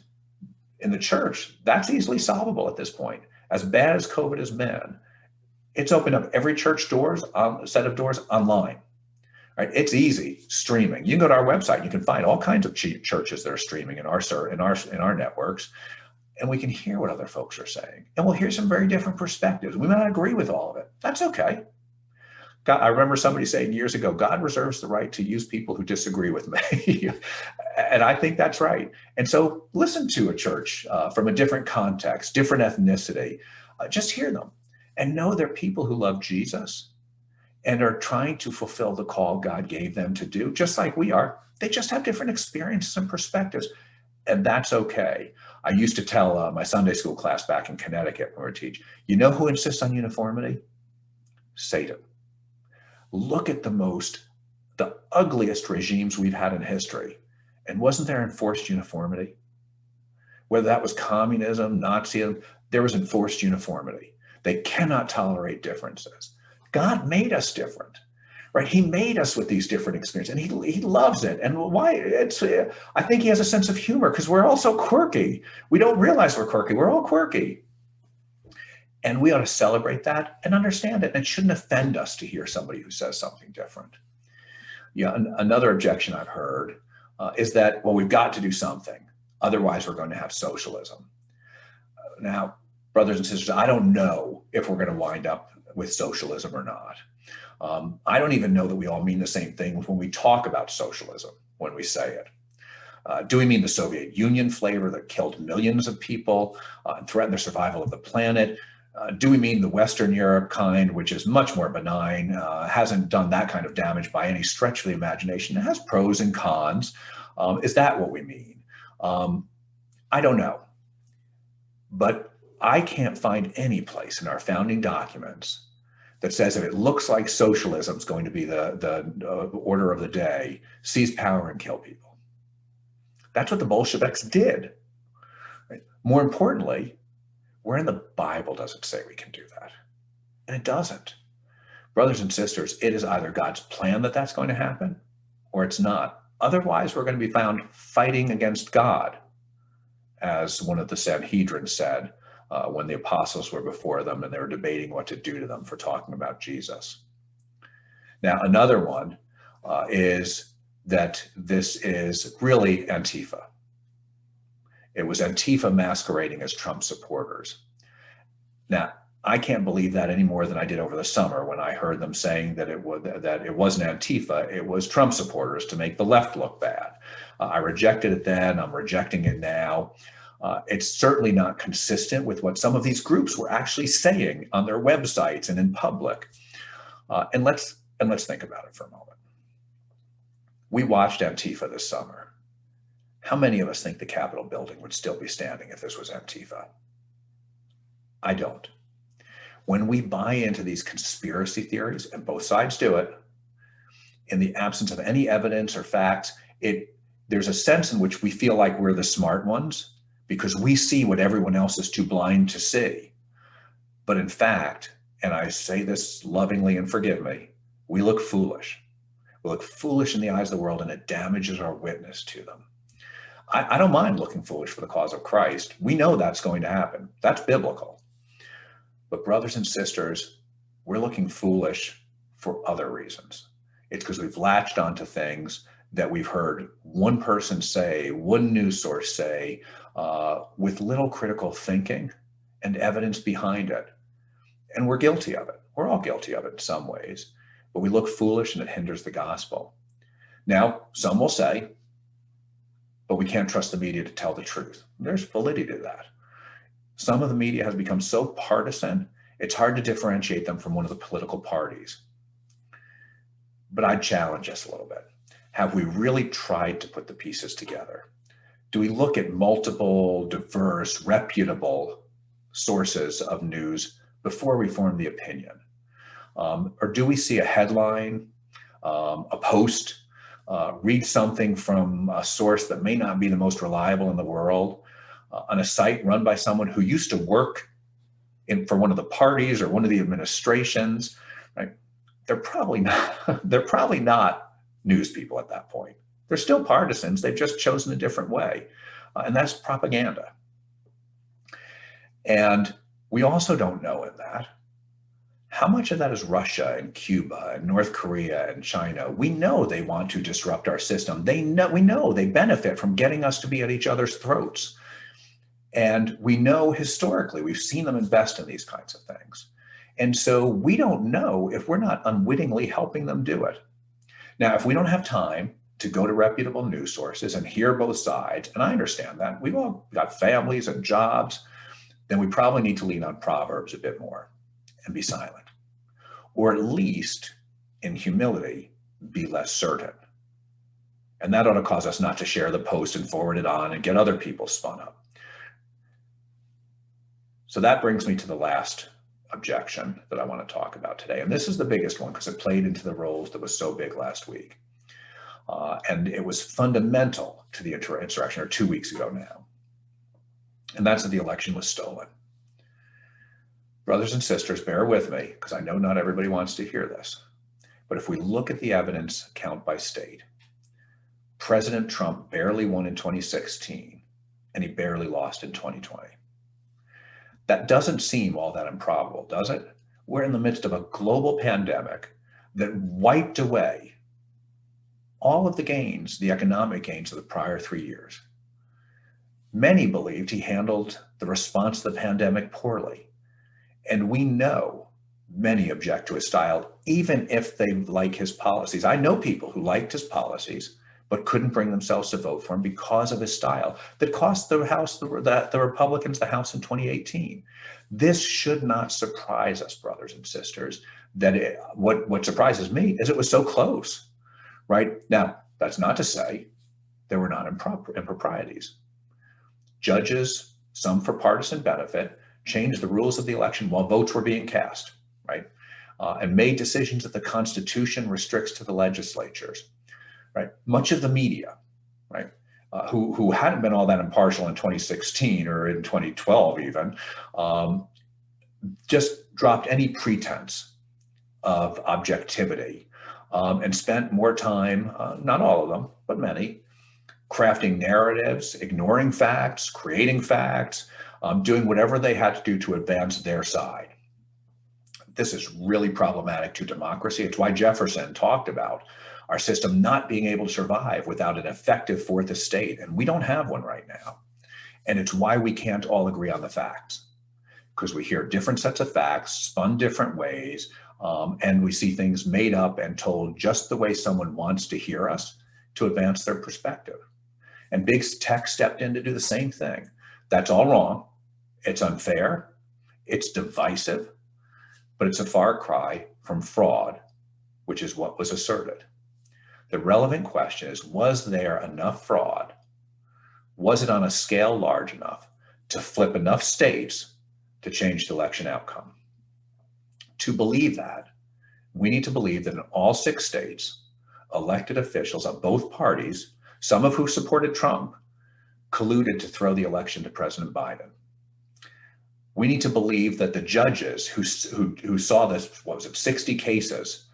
in the church, that's easily solvable at this point. As bad as COVID has been, it's opened up every church set of doors online. Right? It's easy streaming. You can go to our website. You can find all kinds of churches that are streaming in our networks, and we can hear what other folks are saying. And we'll hear some very different perspectives. We may not agree with all of it. That's okay. God, I remember somebody saying years ago, God reserves the right to use people who disagree with me. And I think that's right. And so listen to a church from a different context, different ethnicity. Just hear them and know they're people who love Jesus and are trying to fulfill the call God gave them to do, just like we are. They just have different experiences and perspectives, and that's okay. I used to tell my Sunday school class back in Connecticut when we were teaching, you know who insists on uniformity? Satan. Look at the ugliest regimes we've had in history. And wasn't there enforced uniformity? Whether that was communism, Nazism, there was enforced uniformity. They cannot tolerate differences. God made us different, right? He made us with these different experiences, and he loves it. And why? I think he has a sense of humor because we're all so quirky. We don't realize we're quirky. We're all quirky. And we ought to celebrate that and understand it. And it shouldn't offend us to hear somebody who says something different. Yeah, another objection I've heard is that, well, we've got to do something. Otherwise, we're going to have socialism. Now, brothers and sisters, I don't know if we're going to wind up with socialism or not. I don't even know that we all mean the same thing when we talk about socialism, when we say it. Do we mean the Soviet Union flavor that killed millions of people and threatened the survival of the planet? Do we mean the Western Europe kind, which is much more benign, hasn't done that kind of damage by any stretch of the imagination? It has pros and cons. Is that what we mean? I don't know. But I can't find any place in our founding documents that says if it looks like socialism is going to be the order of the day, seize power and kill people. That's what the Bolsheviks did. Right? More importantly, where in the Bible does it say we can do that? And it doesn't. Brothers and sisters, it is either God's plan that that's going to happen or it's not. Otherwise, we're going to be found fighting against God, as one of the Sanhedrin said when the apostles were before them and they were debating what to do to them for talking about Jesus. Now, another one is that this is really Antifa. It was Antifa masquerading as Trump supporters. Now, I can't believe that any more than I did over the summer when I heard them saying that it wasn't Antifa, it was Trump supporters to make the left look bad. I rejected it then, I'm rejecting it now. It's certainly not consistent with what some of these groups were actually saying on their websites and in public. And let's think about it for a moment. We watched Antifa this summer. How many of us think the Capitol building would still be standing if this was Antifa? I don't. When we buy into these conspiracy theories, and both sides do it, in the absence of any evidence or facts, there's a sense in which we feel like we're the smart ones because we see what everyone else is too blind to see. But in fact, and I say this lovingly and forgive me, we look foolish. We look foolish in the eyes of the world, and it damages our witness to them. I don't mind looking foolish for the cause of Christ. We know that's going to happen. That's biblical. But brothers and sisters, we're looking foolish for other reasons. It's because we've latched onto things that we've heard one person say, one news source say, with little critical thinking and evidence behind it. And we're guilty of it. We're all guilty of it in some ways. But we look foolish and it hinders the gospel. Now, some will say, but we can't trust the media to tell the truth. There's validity to that. Some of the media has become so partisan, it's hard to differentiate them from one of the political parties. But I'd challenge us a little bit. Have we really tried to put the pieces together? Do we look at multiple, diverse, reputable sources of news before we form the opinion? Or do we see a headline, a post, read something from a source that may not be the most reliable in the world, on a site run by someone who used to work for one of the parties or one of the administrations, right? They're probably not news people at that point. They're still partisans. They've just chosen a different way. And that's propaganda. And we also don't know in that how much of that is Russia and Cuba and North Korea and China. We know they want to disrupt our system. We know they benefit from getting us to be at each other's throats. And we know historically, we've seen them invest in these kinds of things. And so we don't know if we're not unwittingly helping them do it. Now, if we don't have time to go to reputable news sources and hear both sides, and I understand that, we've all got families and jobs, then we probably need to lean on Proverbs a bit more and be silent. Or at least, in humility, be less certain. And that ought to cause us not to share the post and forward it on and get other people spun up. So that brings me to the last objection that I want to talk about today. And this is the biggest one because it played into the roles that was so big last week. And it was fundamental to the insurrection, or 2 weeks ago now. And that's that the election was stolen. Brothers and sisters, bear with me, because I know not everybody wants to hear this. But if we look at the evidence count by state, President Trump barely won in 2016, and he barely lost in 2020. That doesn't seem all that improbable, does it? We're in the midst of a global pandemic that wiped away all of the gains, the economic gains of the prior 3 years. Many believed he handled the response to the pandemic poorly. And we know many object to his style, even if they like his policies. I know people who liked his policies, but couldn't bring themselves to vote for him because of his style that cost the Republicans the House in 2018. This should not surprise us, brothers and sisters. What surprises me is it was so close. Right? Now, that's not to say there were not improprieties. Judges, some for partisan benefit, changed the rules of the election while votes were being cast, right? And made decisions that the Constitution restricts to the legislatures, right? Much of the media, right, who hadn't been all that impartial in 2016 or in 2012 even, just dropped any pretense of objectivity. And spent more time, not all of them, but many, crafting narratives, ignoring facts, creating facts, doing whatever they had to do to advance their side. This is really problematic to democracy. It's why Jefferson talked about our system not being able to survive without an effective fourth estate, and we don't have one right now. And it's why we can't all agree on the facts, because we hear different sets of facts spun different ways. And we see things made up and told just the way someone wants to hear us to advance their perspective. And big tech stepped in to do the same thing. That's all wrong. It's unfair. It's divisive. But it's a far cry from fraud, which is what was asserted. The relevant question is, was there enough fraud? Was it on a scale large enough to flip enough states to change the election outcome? To believe that, we need to believe that in all 6 states, elected officials of both parties, some of who supported Trump, colluded to throw the election to President Biden. We need to believe that the judges who saw this, 60 cases,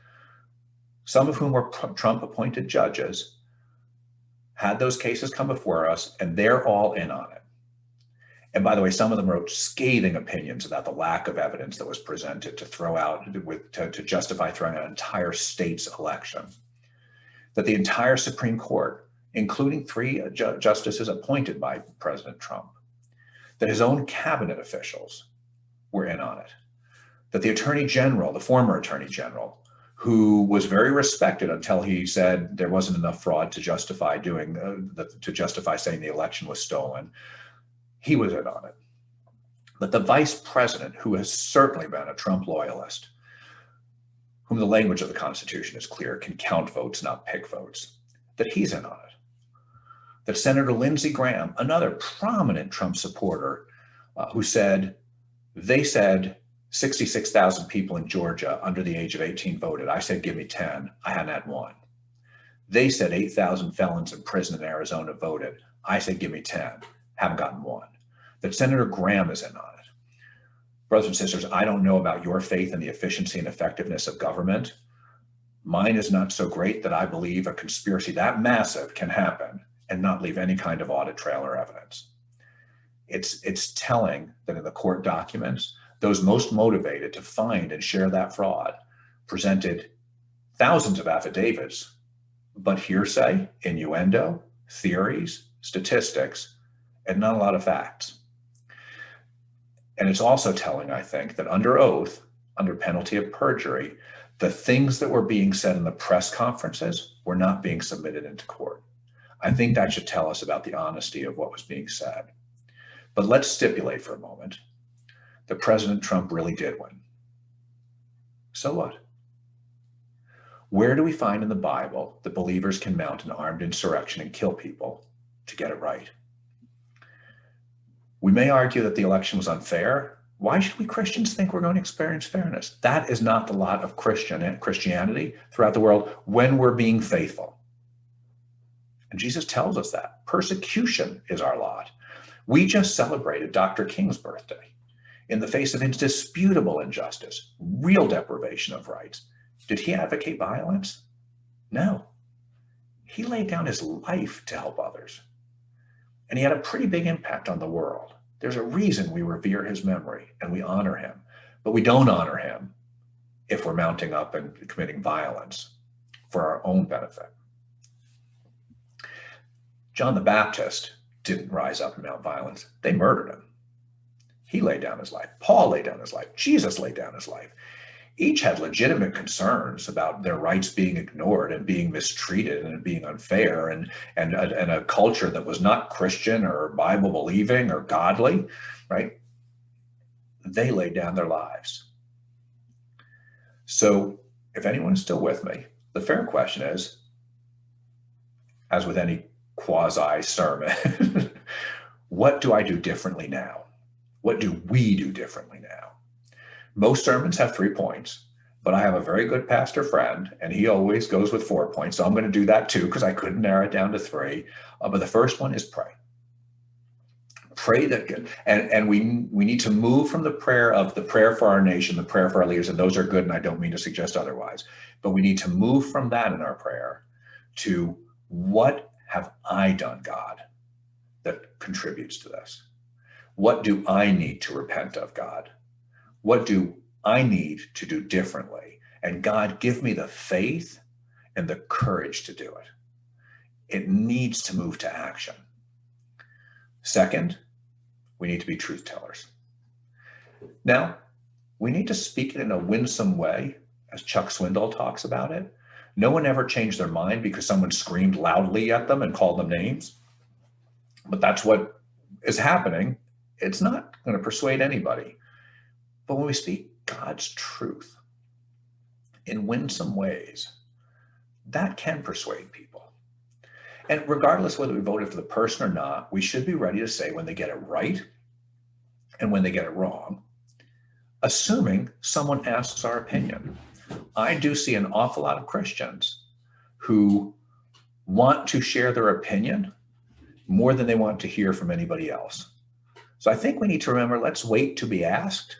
some of whom were Trump-appointed judges, had those cases come before us, and they're all in on it. And by the way, some of them wrote scathing opinions about the lack of evidence that was presented to justify throwing an entire state's election. That the entire Supreme Court, including 3 justices appointed by President Trump, that his own cabinet officials were in on it. That the Attorney General, the former Attorney General, who was very respected until he said there wasn't enough fraud to justify saying the election was stolen, he was in on it. But the vice president, who has certainly been a Trump loyalist, whom the language of the Constitution is clear, can count votes, not pick votes, that he's in on it. That Senator Lindsey Graham, another prominent Trump supporter, who said 66,000 people in Georgia under the age of 18 voted. I said, give me 10. I hadn't had one. They said 8,000 felons in prison in Arizona voted. I said, give me 10. Haven't gotten one. That Senator Graham is in on it. Brothers and sisters, I don't know about your faith in the efficiency and effectiveness of government. Mine is not so great that I believe a conspiracy that massive can happen and not leave any kind of audit trail or evidence. It's telling that in the court documents, those most motivated to find and share that fraud presented thousands of affidavits, but hearsay, innuendo, theories, statistics, and not a lot of facts. And it's also telling, I think, that under oath, under penalty of perjury, the things that were being said in the press conferences were not being submitted into court. I think that should tell us about the honesty of what was being said. But let's stipulate for a moment that President Trump really did win. So what? Where do we find in the Bible that believers can mount an armed insurrection and kill people to get it right? We may argue that the election was unfair. Why should we Christians think we're going to experience fairness? That is not the lot of Christianity throughout the world when we're being faithful. And Jesus tells us that. Persecution is our lot. We just celebrated Dr. King's birthday. In the face of indisputable injustice, real deprivation of rights, did he advocate violence? No. He laid down his life to help others. And he had a pretty big impact on the world. There's a reason we revere his memory and we honor him, but we don't honor him if we're mounting up and committing violence for our own benefit. John the Baptist didn't rise up and mount violence. They murdered him. He laid down his life. Paul laid down his life. Jesus laid down his life. Each had legitimate concerns about their rights being ignored and being mistreated and being unfair, and a culture that was not Christian or Bible believing or godly, right? They laid down their lives. So if anyone's still with me, the fair question is, as with any quasi sermon, what do I do differently now? What do we do differently now? Most sermons have 3 points, but I have a very good pastor friend, and he always goes with 4 points. So I'm going to do that too, because I couldn't narrow it down to 3. But the first one is pray. Pray that, and we need to move from the prayer for our nation, the prayer for our leaders, and those are good, and I don't mean to suggest otherwise, but we need to move from that in our prayer to, what have I done, God, that contributes to this? What do I need to repent of, God? What do I need to do differently? And God, give me the faith and the courage to do it. It needs to move to action. Second, we need to be truth tellers. Now, we need to speak it in a winsome way, as Chuck Swindoll talks about it. No one ever changed their mind because someone screamed loudly at them and called them names. But that's what is happening. It's not going to persuade anybody. But when we speak God's truth in winsome ways, that can persuade people. And regardless whether we voted for the person or not, we should be ready to say when they get it right and when they get it wrong, assuming someone asks our opinion. I do see an awful lot of Christians who want to share their opinion more than they want to hear from anybody else. So I think we need to remember, let's wait to be asked.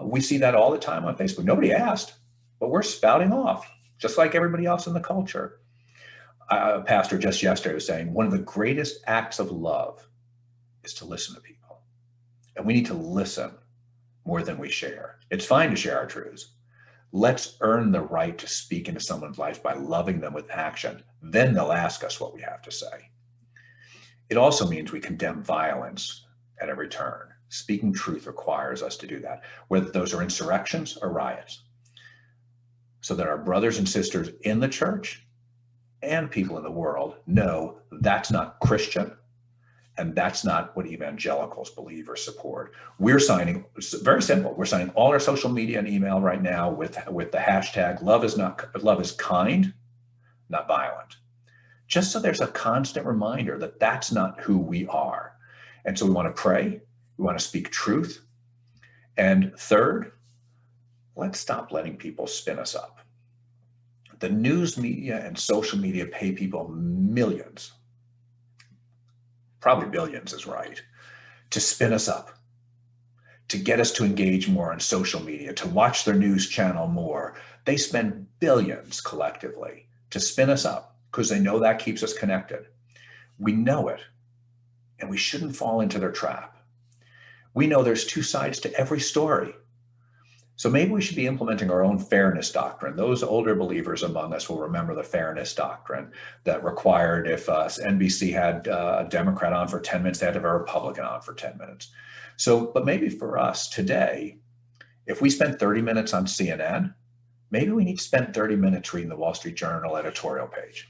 We see that all the time on Facebook. Nobody asked, but we're spouting off, just like everybody else in the culture. A pastor just yesterday was saying, one of the greatest acts of love is to listen to people. And we need to listen more than we share. It's fine to share our truths. Let's earn the right to speak into someone's life by loving them with action. Then they'll ask us what we have to say. It also means we condemn violence at every turn. Speaking truth requires us to do that, whether those are insurrections or riots, so that our brothers and sisters in the church and people in the world know that's not Christian, and that's not what evangelicals believe or support. We're signing, it's very simple, we're signing all our social media and email right now with the hashtag love is kind, not violent. Just so there's a constant reminder that that's not who we are. And so we want to pray, we want to speak truth. And third, let's stop letting people spin us up. The news media and social media pay people millions, probably billions is right, to spin us up, to get us to engage more on social media, to watch their news channel more. They spend billions collectively to spin us up because they know that keeps us connected. We know it, and we shouldn't fall into their trap. We know there's two sides to every story. So maybe we should be implementing our own fairness doctrine. Those older believers among us will remember the fairness doctrine that required if NBC had a Democrat on for 10 minutes, they had to have a Republican on for 10 minutes. So, but maybe for us today, if we spend 30 minutes on CNN, maybe we need to spend 30 minutes reading the Wall Street Journal editorial page.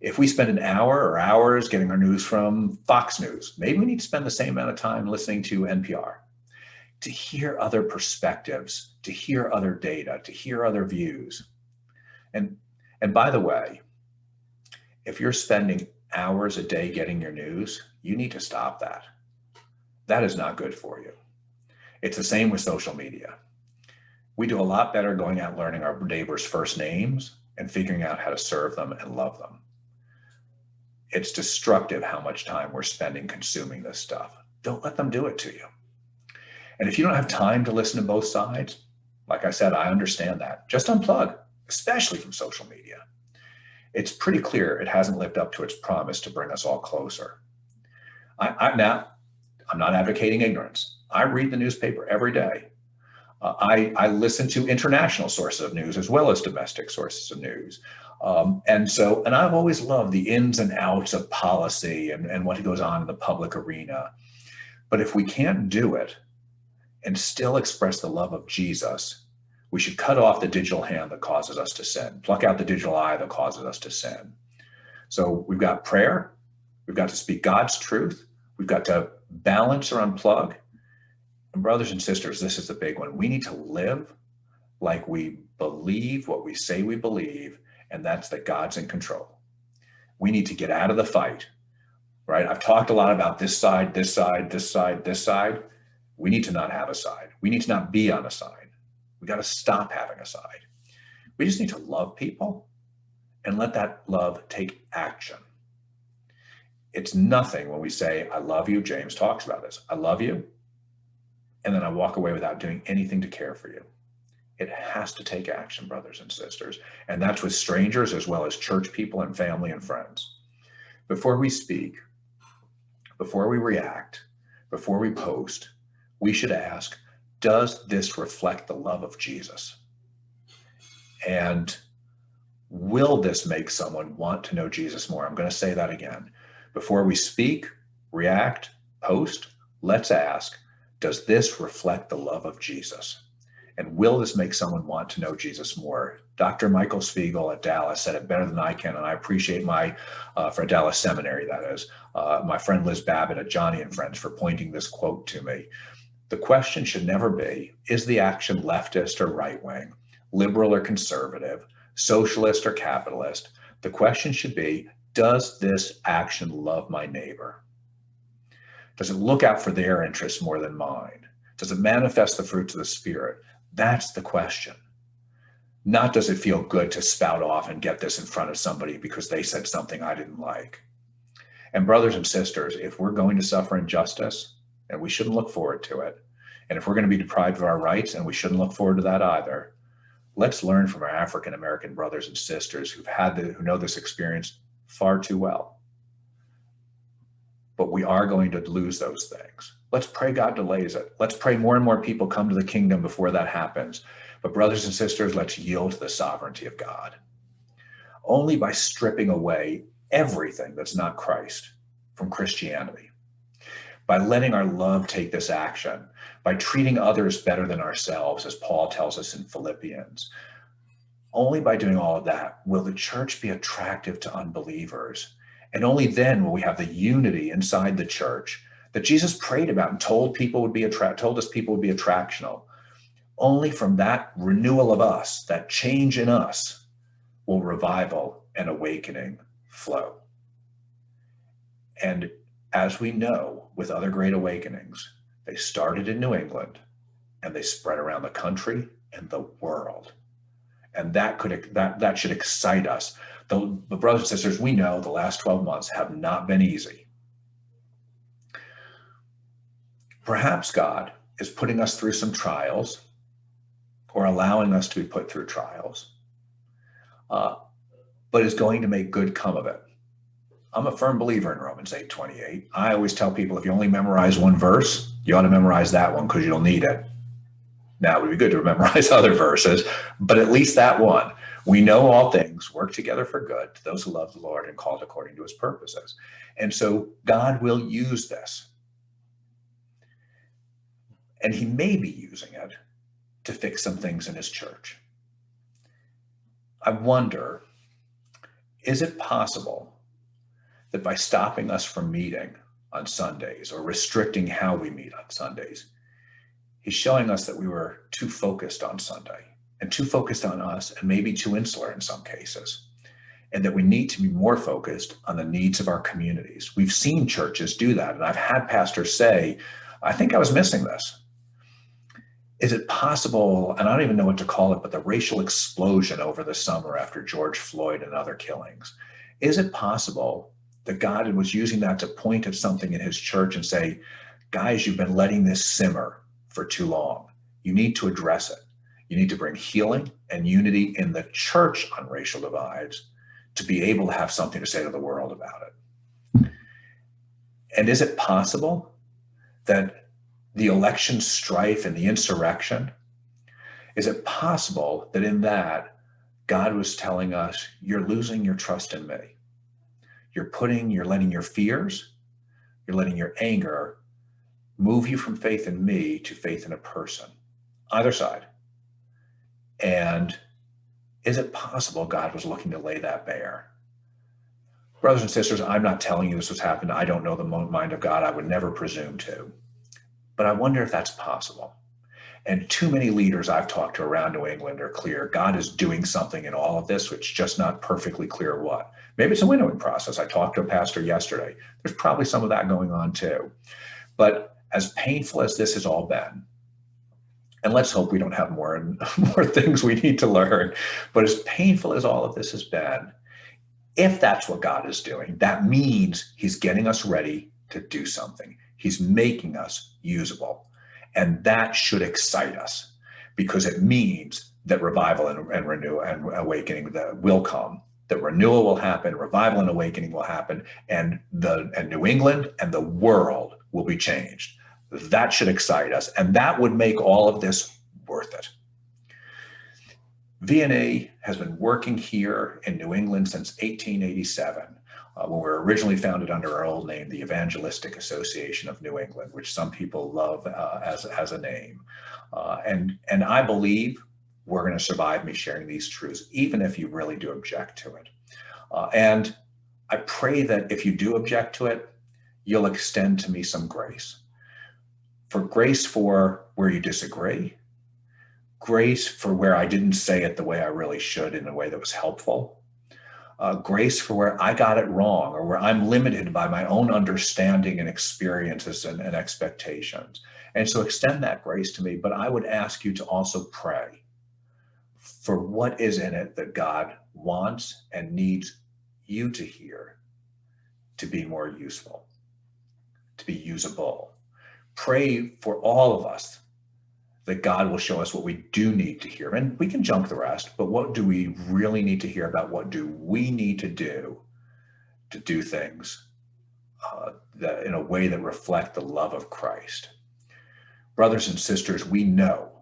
If we spend an hour or hours getting our news from Fox News, maybe we need to spend the same amount of time listening to NPR. To hear other perspectives, to hear other data, to hear other views. And by the way, if you're spending hours a day getting your news, you need to stop that. That is not good for you. It's the same with social media. We do a lot better going out learning our neighbors' first names and figuring out how to serve them and love them. It's destructive how much time we're spending consuming this stuff. Don't let them do it to you. And if you don't have time to listen to both sides, like I said, I understand that. Just unplug, especially from social media. It's pretty clear it hasn't lived up to its promise to bring us all closer. I I'm not advocating ignorance. I read the newspaper every day. I listen to international sources of news as well as domestic sources of news. And I've always loved the ins and outs of policy and what goes on in the public arena. But if we can't do it and still express the love of Jesus, we should cut off the digital hand that causes us to sin, pluck out the digital eye that causes us to sin. So we've got prayer, we've got to speak God's truth, we've got to balance or unplug. And brothers and sisters, this is the big one. We need to live like we believe what we say we believe, and that's that God's in control. We need to get out of the fight, right? I've talked a lot about this side, this side, this side, this side. We need to not have a side. We need to not be on a side. We got to stop having a side. We just need to love people and let that love take action. It's nothing when we say, I love you. James talks about this. I love you. And then I walk away without doing anything to care for you. It has to take action, brothers and sisters. And that's with strangers as well as church people and family and friends. Before we speak, before we react, before we post, we should ask, does this reflect the love of Jesus? And will this make someone want to know Jesus more? I'm going to say that again. Before we speak, react, post, let's ask, does this reflect the love of Jesus? And will this make someone want to know Jesus more? Dr. Michael Spiegel at Dallas said it better than I can, and I appreciate my, for Dallas Seminary, that is, my friend Liz Babbitt at Johnny and Friends for pointing this quote to me. The question should never be, is the action leftist or right-wing, liberal or conservative, socialist or capitalist? The question should be, does this action love my neighbor? Does it look out for their interests more than mine? Does it manifest the fruits of the Spirit? That's the question. Not does it feel good to spout off and get this in front of somebody because they said something I didn't like. And brothers and sisters, if we're going to suffer injustice, and we shouldn't look forward to it, and if we're going to be deprived of our rights, and we shouldn't look forward to that either, let's learn from our African American brothers and sisters who know this experience far too well. But we are going to lose those things. Let's pray God delays it. Let's pray more and more people come to the kingdom before that happens. But brothers and sisters, let's yield to the sovereignty of God. Only by stripping away everything that's not Christ from Christianity, by letting our love take this action, by treating others better than ourselves, as Paul tells us in Philippians, only by doing all of that will the church be attractive to unbelievers. And only then will we have the unity inside the church that Jesus prayed about and told us people would be attractional. Only from that renewal of us, that change in us, will revival and awakening flow. And as we know, with other great awakenings, they started in New England and they spread around the country and the world. And that should excite us. The brothers and sisters, we know the last 12 months have not been easy. Perhaps God is putting us through some trials or allowing us to be put through trials, but is going to make good come of it. I'm a firm believer in Romans 8:28. I always tell people, if you only memorize one verse, you ought to memorize that one because you'll need it. Now, it would be good to memorize other verses, but at least that one. We know all things work together for good to those who love the Lord and called according to his purposes. And so God will use this. And he may be using it to fix some things in his church. I wonder, is it possible that by stopping us from meeting on Sundays or restricting how we meet on Sundays, he's showing us that we were too focused on Sunday and too focused on us and maybe too insular in some cases, and that we need to be more focused on the needs of our communities. We've seen churches do that, and I've had pastors say, I think I was missing this. Is it possible, and I don't even know what to call it, but the racial explosion over the summer after George Floyd and other killings, is it possible that God was using that to point at something in his church and say, guys, you've been letting this simmer for too long. You need to address it. You need to bring healing and unity in the church on racial divides to be able to have something to say to the world about it. And is it possible that the election strife and the insurrection, is it possible that in that God was telling us, you're losing your trust in me. You're letting your fears, you're letting your anger move you from faith in me to faith in a person, either side. And is it possible God was looking to lay that bare? Brothers and sisters, I'm not telling you this was happening. I don't know the mind of God. I would never presume to. But I wonder if that's possible. And too many leaders I've talked to around New England are clear. God is doing something in all of this, which is just not perfectly clear what. Maybe it's a winnowing process. I talked to a pastor yesterday. There's probably some of that going on too. But as painful as this has all been, and let's hope we don't have more things we need to learn, but as painful as all of this has been, if that's what God is doing, that means he's getting us ready to do something. He's making us usable. And that should excite us, because it means that revival and renewal and awakening will come, that renewal will happen, revival and awakening will happen, and New England and the world will be changed. That should excite us, and that would make all of this worth it. V&A has been working here in New England since 1887, when we were originally founded under our old name, the Evangelistic Association of New England, which some people love as a name. And I believe we're going to survive me sharing these truths, even if you really do object to it. And I pray that if you do object to it, you'll extend to me some grace. For grace for where you disagree, grace for where I didn't say it the way I really should in a way that was helpful, grace for where I got it wrong or where I'm limited by my own understanding and experiences and expectations. And so extend that grace to me, but I would ask you to also pray for what is in it that God wants and needs you to hear to be more useful, to be usable. Pray for all of us that God will show us what we do need to hear. And we can junk the rest, but what do we really need to hear about? What do we need to do things that in a way that reflect the love of Christ? Brothers and sisters, we know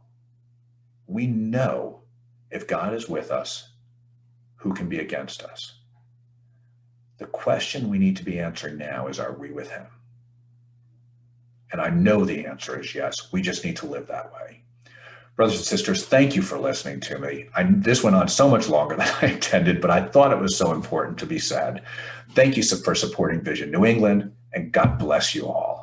if God is with us, who can be against us? The question we need to be answering now is, are we with him? And I know the answer is yes. We just need to live that way. Brothers and sisters, thank you for listening to me. This went on so much longer than I intended, but I thought it was so important to be said. Thank you for supporting Vision New England, and God bless you all.